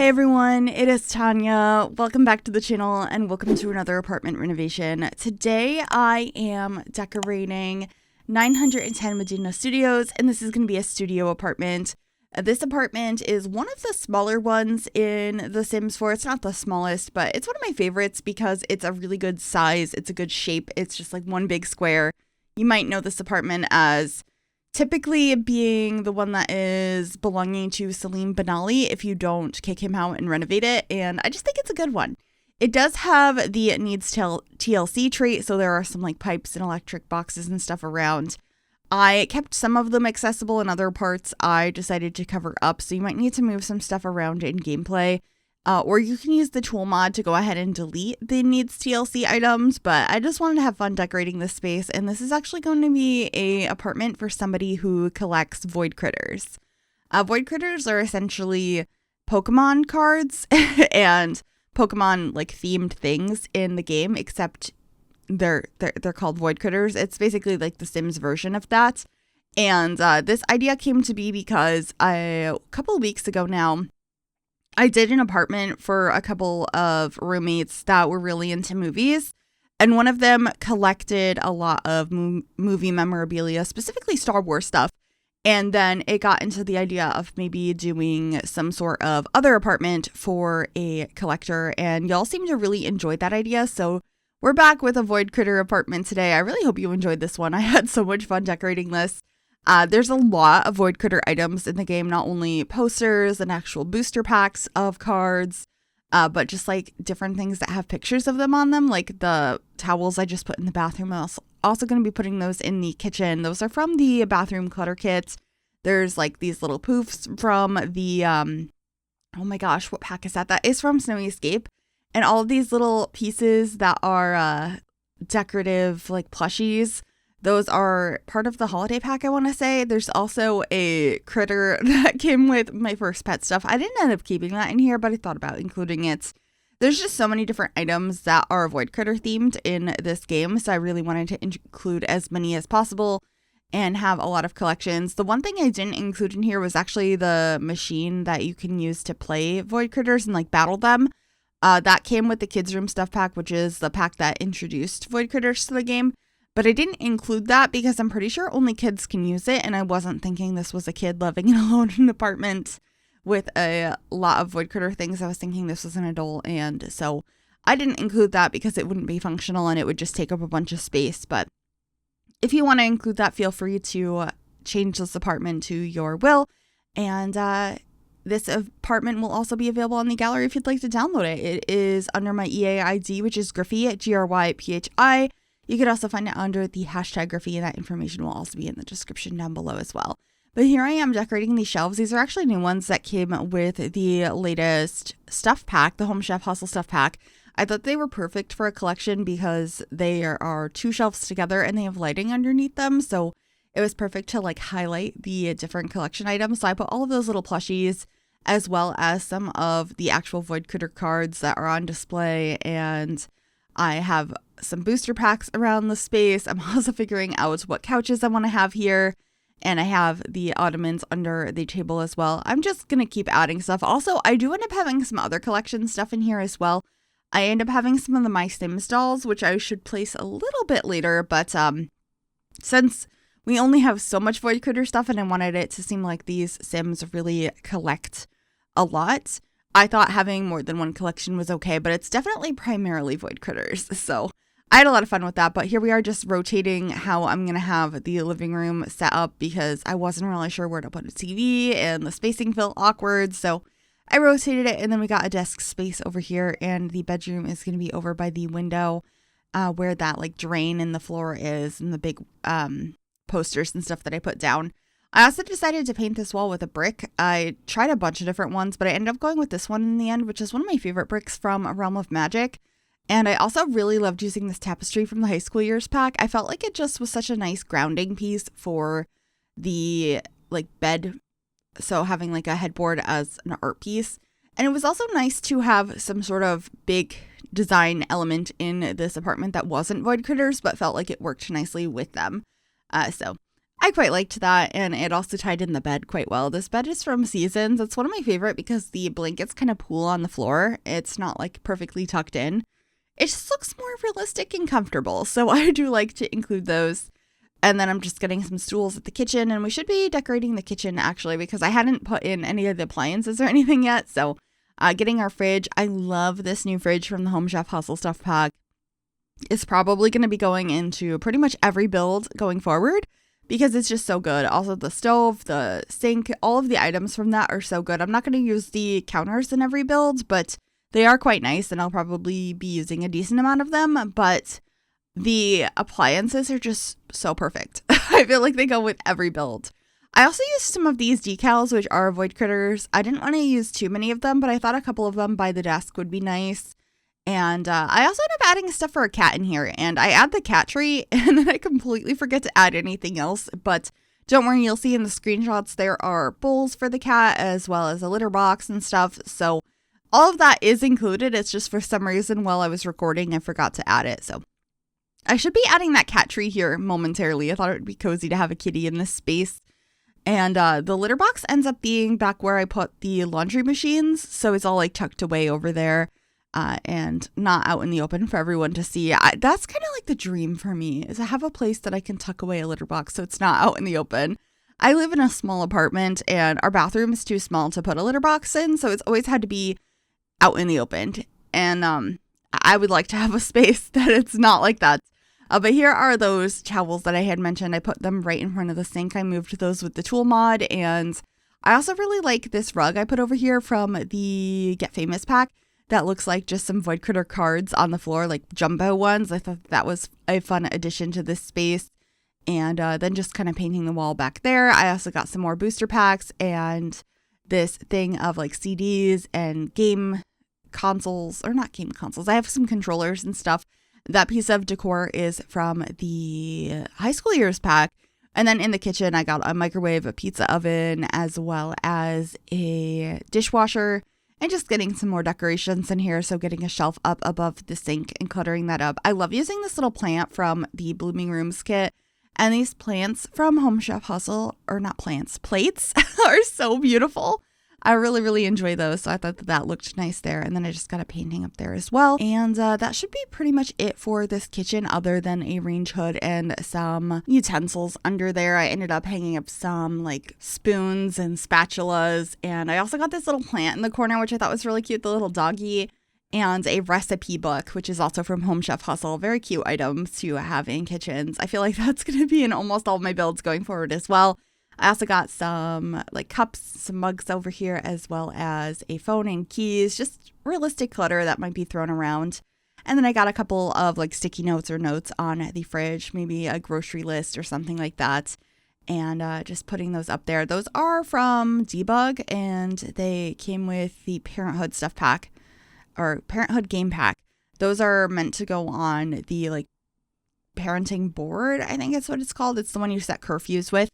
Hey everyone, it is Tanya. Welcome back to the channel and welcome to another apartment renovation. Today I am decorating 910 Medina Studios, and this is going to be a studio apartment. This apartment is one of the smaller ones in The Sims 4. It's not the smallest, but it's one of my favorites because it's a really good size. It's a good shape. It's just like one big square. You might know this apartment as typically being the one that is belonging to Salim Benali if you don't kick him out and renovate it, and I just think it's a good one. It does have the needs TLC trait, so there are some like pipes and electric boxes and stuff around. I kept some of them accessible, and other parts I decided to cover up, so you might need to move some stuff around in gameplay. Or you can use the tool mod to go ahead and delete the needs TLC items, but I just wanted to have fun decorating this space, and this is actually going to be a apartment for somebody who collects void critters. Void critters are essentially Pokemon cards and Pokemon like themed things in the game, except they're called void critters. It's basically like the Sims version of that. And this idea came to be because a couple of weeks ago now, I did an apartment for a couple of roommates that were really into movies, and one of them collected a lot of movie memorabilia, specifically Star Wars stuff. And then it got into the idea of maybe doing some sort of other apartment for a collector, and y'all seem to really enjoy that idea. So we're back with a Void Critter apartment today. I really hope you enjoyed this one. I had so much fun decorating this. There's a lot of Void Critter items in the game, not only posters and actual booster packs of cards, but just like different things that have pictures of them on them, like the towels I just put in the bathroom. I'm also going to be putting those in the kitchen. Those are from the bathroom clutter kit. There's like these little poofs from the, oh my gosh, what pack is that? That is from Snowy Escape. And all of these little pieces that are decorative, like plushies, those are part of the holiday pack, I want to say. There's also a critter that came with my first pet stuff. I didn't end up keeping that in here, but I thought about including it. There's just so many different items that are Void Critter themed in this game, so I really wanted to include as many as possible and have a lot of collections. The one thing I didn't include in here was actually the machine that you can use to play Void Critters and like battle them. That came with the Kids Room Stuff Pack, which is the pack that introduced Void Critters to the game. But I didn't include that because I'm pretty sure only kids can use it, and I wasn't thinking this was a kid living alone in an apartment with a lot of Void Critter things. I was thinking this was an adult, and so I didn't include that because it wouldn't be functional and it would just take up a bunch of space. But if you want to include that, feel free to change this apartment to your will, and this apartment will also be available on the gallery if you'd like to download it. It is under my EA ID, which is Griffy, GRYPHI. You could also find it under the hashtag Griffy, and that information will also be in the description down below as well. But here I am decorating these shelves. These are actually new ones that came with the latest stuff pack, the Home Chef Hustle stuff pack. I thought they were perfect for a collection because they are two shelves together and they have lighting underneath them. So it was perfect to like highlight the different collection items. So I put all of those little plushies as well as some of the actual Void Critter cards that are on display, and I have some booster packs around the space. I'm also figuring out what couches I want to have here, and I have the ottomans under the table as well. I'm just going to keep adding stuff. Also, I do end up having some other collection stuff in here as well. I end up having some of the My Sims dolls, which I should place a little bit later, but since we only have so much Void Critter stuff and I wanted it to seem like these Sims really collect a lot, I thought having more than one collection was okay, but it's definitely primarily Void Critters. So I had a lot of fun with that, but here we are just rotating how I'm going to have the living room set up because I wasn't really sure where to put a TV and the spacing felt awkward. So I rotated it, and then we got a desk space over here, and the bedroom is going to be over by the window where that like drain in the floor is and the big posters and stuff that I put down. I also decided to paint this wall with a brick. I tried a bunch of different ones, but I ended up going with this one in the end, which is one of my favorite bricks from A Realm of Magic. And I also really loved using this tapestry from the High School Years pack. I felt like it just was such a nice grounding piece for the like bed. So having like a headboard as an art piece. And it was also nice to have some sort of big design element in this apartment that wasn't Void Critters, but felt like it worked nicely with them. So I quite liked that, and it also tied in the bed quite well. This bed is from Seasons. It's one of my favorite because the blankets kind of pool on the floor. It's not like perfectly tucked in. It just looks more realistic and comfortable, so I do like to include those. And then I'm just getting some stools at the kitchen, and we should be decorating the kitchen actually because I hadn't put in any of the appliances or anything yet. So getting our fridge. I love this new fridge from the Home Chef Hustle Stuff Pack. It's probably going to be going into pretty much every build going forward because it's just so good. Also the stove, the sink, all of the items from that are so good. I'm not going to use the counters in every build, but they are quite nice and I'll probably be using a decent amount of them. But the appliances are just so perfect. I feel like they go with every build. I also used some of these decals, which are Void Critters. I didn't want to use too many of them, but I thought a couple of them by the desk would be nice. And I also end up adding stuff for a cat in here. And I add the cat tree, and then I completely forget to add anything else. But don't worry, you'll see in the screenshots there are bowls for the cat, as well as a litter box and stuff. So all of that is included. It's just for some reason while I was recording, I forgot to add it. So I should be adding that cat tree here momentarily. I thought it would be cozy to have a kitty in this space. And the litter box ends up being back where I put the laundry machines. So it's all like tucked away over there and not out in the open for everyone to see. That's kind of like the dream for me, is to have a place that I can tuck away a litter box so it's not out in the open. I live in a small apartment and our bathroom is too small to put a litter box in. So it's always had to be out in the open. And I would like to have a space that it's not like that. But here are those towels that I had mentioned. I put them right in front of the sink. I moved those with the tool mod. And I also really like this rug I put over here from the Get Famous pack that looks like just some Void Critter cards on the floor, like jumbo ones. I thought that was a fun addition to this space. And then just kind of painting the wall back there. I also got some more booster packs and this thing of like CDs and game consoles, or not game consoles. I have some controllers and stuff. That piece of decor is from the high school years pack. And then in the kitchen, I got a microwave, a pizza oven, as well as a dishwasher, and just getting some more decorations in here. So getting a shelf up above the sink and cluttering that up. I love using this little plant from the Blooming Rooms kit. And these plants from Home Chef Hustle, or not plants, plates, are so beautiful. I really, really enjoy those. So I thought that looked nice there. And then I just got a painting up there as well. And that should be pretty much it for this kitchen, other than a range hood and some utensils under there. I ended up hanging up some like spoons and spatulas. And I also got this little plant in the corner, which I thought was really cute, the little doggy. And a recipe book, which is also from Home Chef Hustle. Very cute items to have in kitchens. I feel like that's going to be in almost all of my builds going forward as well. I also got some like cups, some mugs over here, as well as a phone and keys, just realistic clutter that might be thrown around. And then I got a couple of like sticky notes or notes on the fridge, maybe a grocery list or something like that. And just putting those up there. Those are from Debug, and they came with the Parenthood stuff pack, or Parenthood game pack. Those are meant to go on the like parenting board, I think it's what it's called. It's the one you set curfews with.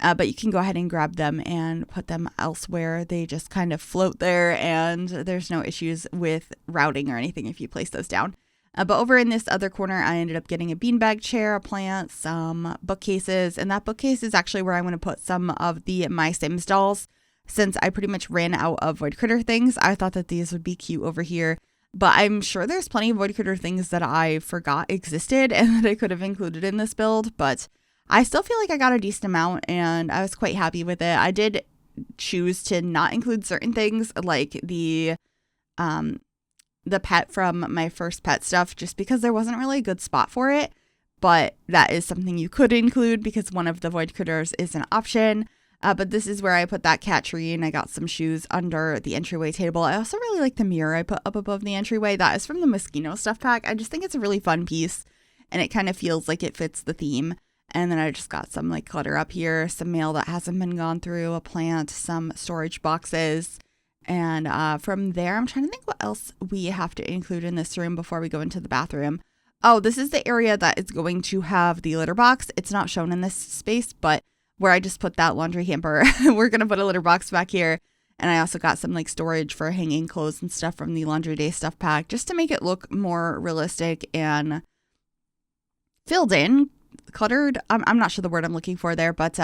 But you can go ahead and grab them and put them elsewhere. They just kind of float there, and there's no issues with routing or anything if you place those down. But over in this other corner, I ended up getting a beanbag chair, a plant, some bookcases, and that bookcase is actually where I'm going to put some of the My Sims dolls. Since I pretty much ran out of Void Critter things, I thought that these would be cute over here. But I'm sure there's plenty of Void Critter things that I forgot existed and that I could have included in this build, but I still feel like I got a decent amount and I was quite happy with it. I did choose to not include certain things like the pet from my first pet stuff, just because there wasn't really a good spot for it. But that is something you could include because one of the Void Critters is an option. But this is where I put that cat tree, and I got some shoes under the entryway table. I also really like the mirror I put up above the entryway. That is from the Moschino stuff pack. I just think it's a really fun piece and it kind of feels like it fits the theme. And then I just got some like clutter up here, some mail that hasn't been gone through, a plant, some storage boxes. And from there, I'm trying to think what else we have to include in this room before we go into the bathroom. Oh, this is the area that is going to have the litter box. It's not shown in this space, but where I just put that laundry hamper, we're going to put a litter box back here. And I also got some like storage for hanging clothes and stuff from the Laundry Day stuff pack, just to make it look more realistic and filled in. cluttered. I'm not sure the word I'm looking for there, but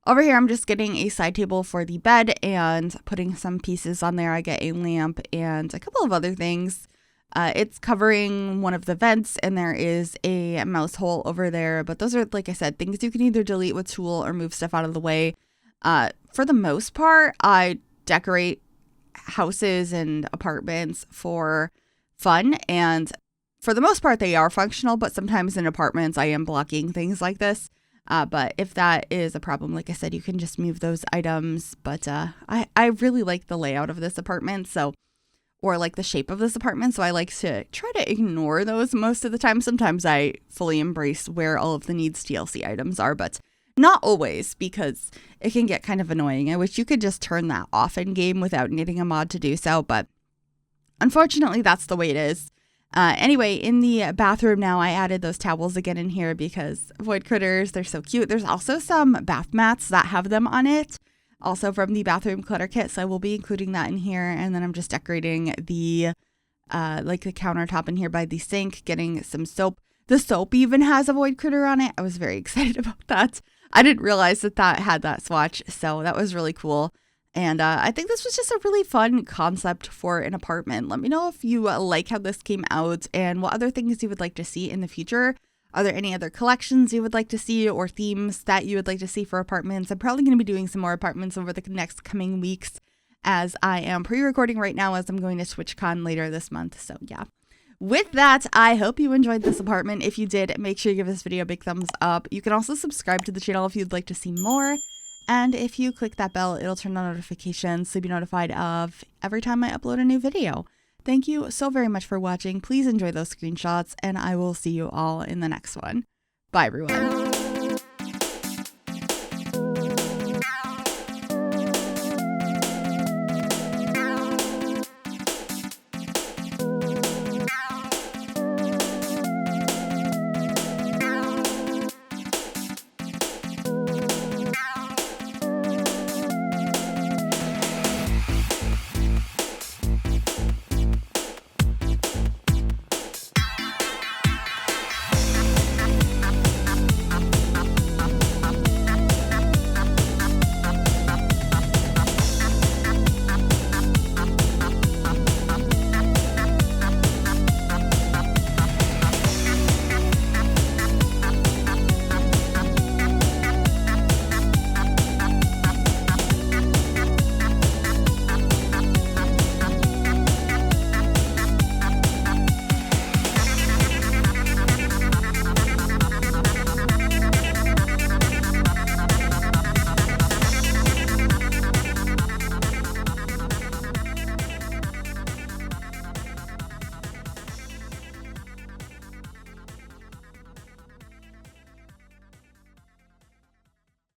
over here I'm just getting a side table for the bed and putting some pieces on there. I get a lamp and a couple of other things. It's covering one of the vents, and there is a mouse hole over there. But those are, like I said, things you can either delete with Tool or move stuff out of the way. For the most part, I decorate houses and apartments for fun, and for the most part, they are functional. But sometimes in apartments, I am blocking things like this. But if that is a problem, like I said, you can just move those items. But I really like the layout of this apartment, or like the shape of this apartment. So I like to try to ignore those most of the time. Sometimes I fully embrace where all of the needs TLC items are, but not always, because it can get kind of annoying. I wish you could just turn that off in game without needing a mod to do so, but unfortunately that's the way it is. Anyway, in the bathroom now, I added those towels again in here because Void Critters, they're so cute. There's also some bath mats that have them on it, also from the bathroom clutter kit, so I will be including that in here. And then I'm just decorating the like the countertop in here by the sink, getting some soap. The soap even has a Void Critter on it. I was very excited about that. I didn't realize that had that swatch, so that was really cool. And I think this was just a really fun concept for an apartment. Let me know if you like how this came out and what other things you would like to see in the future. Are there any other collections you would like to see or themes that you would like to see for apartments? I'm probably going to be doing some more apartments over the next coming weeks, as I am pre-recording right now as I'm going to TwitchCon later this month. So yeah. With that, I hope you enjoyed this apartment. If you did, make sure you give this video a big thumbs up. You can also subscribe to the channel if you'd like to see more. And if you click that bell, it'll turn on notifications so you'll be notified of every time I upload a new video. Thank you so very much for watching. Please enjoy those screenshots, and I will see you all in the next one. Bye, everyone.